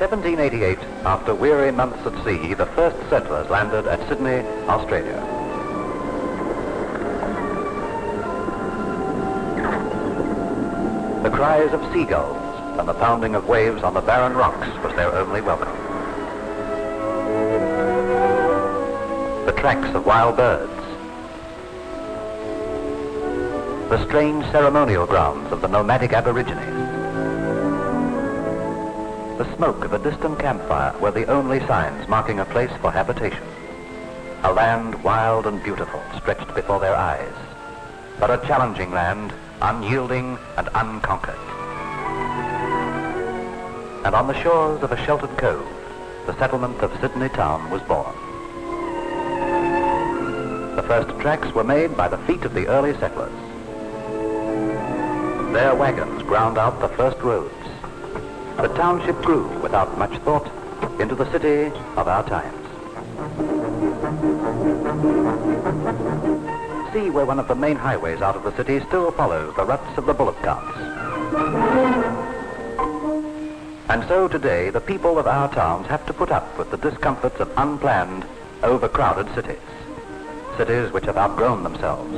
1788, after weary months at sea, the first settlers landed at Sydney, Australia. The cries of seagulls and the pounding of waves on the barren rocks was their only welcome. The tracks of wild birds, the strange ceremonial grounds of the nomadic Aborigines. The smoke of a distant campfire were the only signs marking a place for habitation. A land wild and beautiful stretched before their eyes, but a challenging land, unyielding and unconquered. And on the shores of a sheltered cove, the settlement of Sydney town was born. The first tracks were made by the feet of the early settlers. Their wagons ground out the first roads. The township grew without much thought into the city of our times. See where one of the main highways out of the city still follows the ruts of the bullock carts. And so today the people of our towns have to put up with the discomforts of unplanned, overcrowded cities. Cities which have outgrown themselves.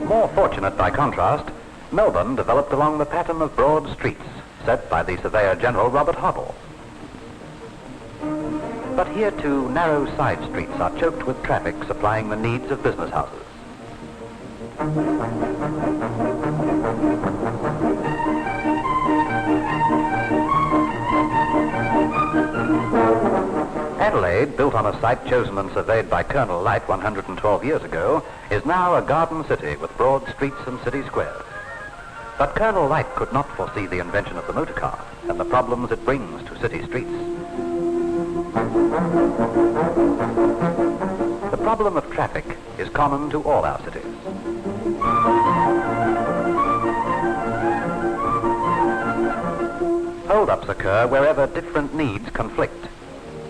More fortunate by contrast, Melbourne developed along the pattern of broad streets set by the Surveyor General Robert Hoddle. But here too, narrow side streets are choked with traffic supplying the needs of business houses. Adelaide, built on a site chosen and surveyed by Colonel Light 112 years ago, is now a garden city with broad streets and city squares. But Colonel Light could not foresee the invention of the motor car and the problems it brings to city streets. The problem of traffic is common to all our cities. Hold-ups occur wherever different needs conflict,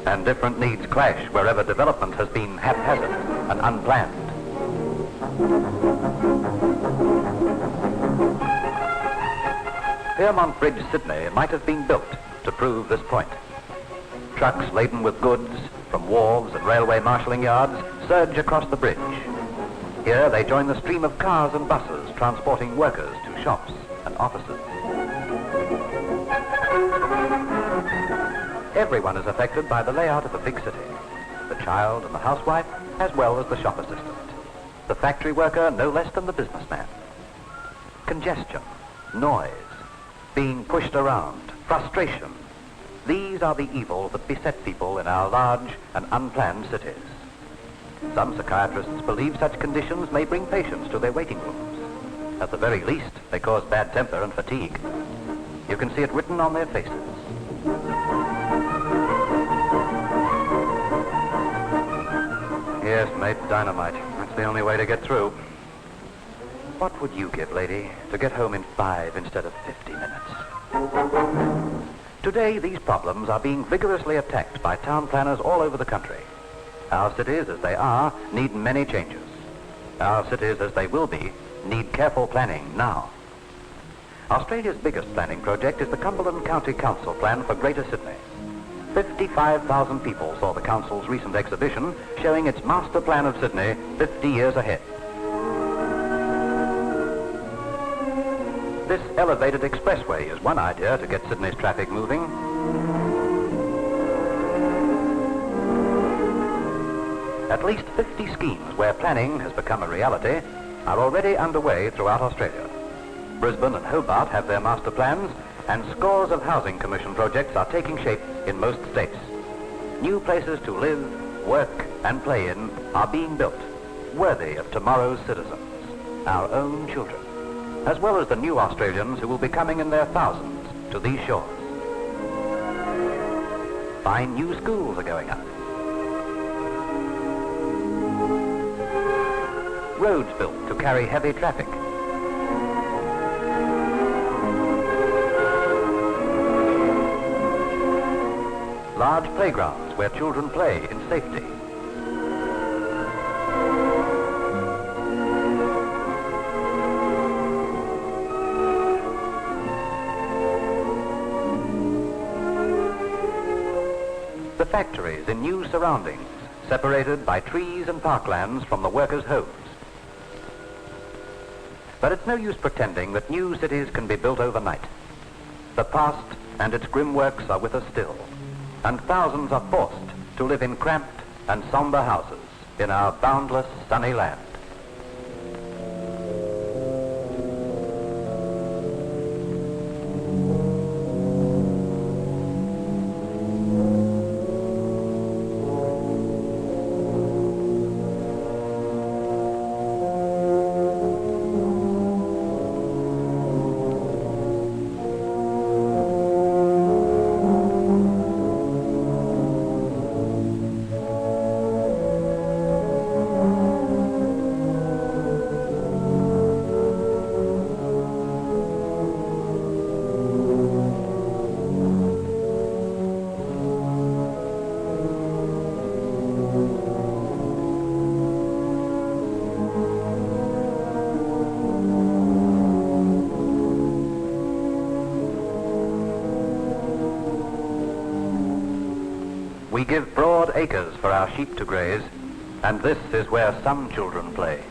and different needs clash wherever development has been haphazard and unplanned. Piermont Bridge, Sydney, might have been built to prove this point. Trucks laden with goods from wharves and railway marshalling yards surge across the bridge. Here they join the stream of cars and buses transporting workers to shops and offices. Everyone is affected by the layout of a big city, the child and the housewife, as well as the shop assistant, the factory worker no less than the businessman. Congestion, noise, being pushed around, frustration, these are the evils that beset people in our large and unplanned cities. Some psychiatrists believe such conditions may bring patients to their waiting rooms. At the very least, they cause bad temper and fatigue. You can see it written on their faces. Yes, mate, dynamite. That's the only way to get through. What would you give, lady, to get home in 5 instead of 50 minutes? Today, these problems are being vigorously attacked by town planners all over the country. Our cities, as they are, need many changes. Our cities, as they will be, need careful planning now. Australia's biggest planning project is the Cumberland County Council plan for Greater Sydney. 55,000 people saw the council's recent exhibition showing its master plan of Sydney 50 years ahead. This elevated expressway is one idea to get Sydney's traffic moving. At least 50 schemes where planning has become a reality are already underway throughout Australia. Brisbane and Hobart have their master plans, and scores of housing commission projects are taking shape in most states. New places to live, work and play in are being built, worthy of tomorrow's citizens, our own children, as well as the new Australians who will be coming in their thousands to these shores. Fine new schools are going up. Roads built to carry heavy traffic. Large playgrounds where children play in safety. The factories in new surroundings, separated by trees and parklands from the workers' homes. But it's no use pretending that new cities can be built overnight. The past and its grim works are with us still, and thousands are forced to live in cramped and somber houses in our boundless sunny land. We give broad acres for our sheep to graze, and this is where some children play.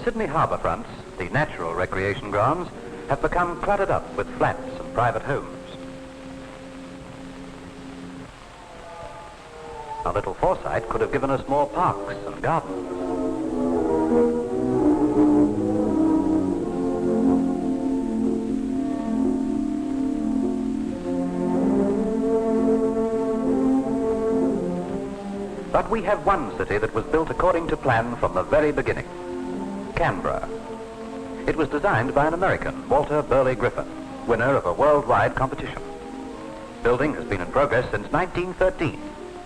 Sydney harbour fronts, the natural recreation grounds, have become cluttered up with flats and private homes. A little foresight could have given us more parks and gardens. But we have one city that was built according to plan from the very beginning, Canberra. It was designed by an American, Walter Burley Griffin, winner of a worldwide competition. Building has been in progress since 1913,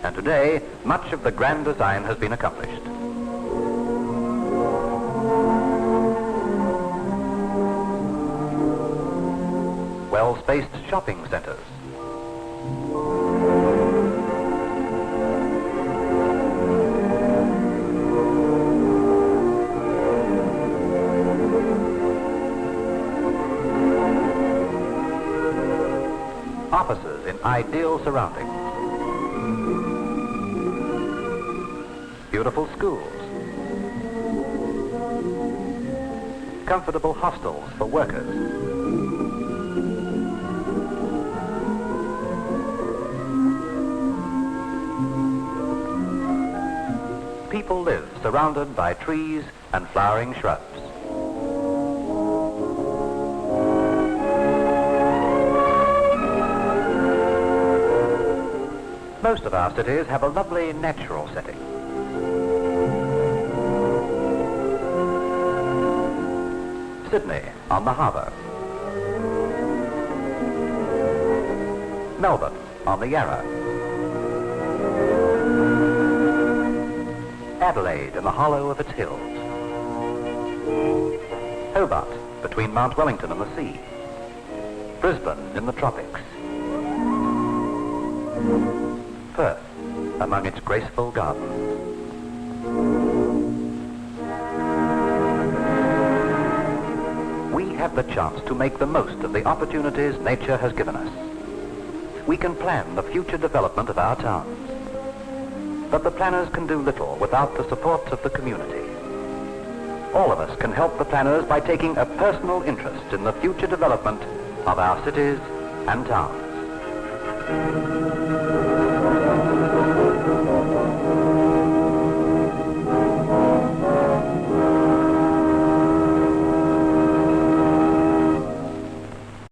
and today much of the grand design has been accomplished. Well-spaced shopping centres. Offices in ideal surroundings. Beautiful schools. Comfortable hostels for workers. People live surrounded by trees and flowering shrubs. Most of our cities have a lovely natural setting. Sydney on the harbour. Melbourne on the Yarra. Adelaide in the hollow of its hills. Hobart between Mount Wellington and the sea. Brisbane in the tropics. Perth among its graceful gardens. We have the chance to make the most of the opportunities nature has given us. We can plan the future development of our towns. But the planners can do little without the support of the community. All of us can help the planners by taking a personal interest in the future development of our cities and towns.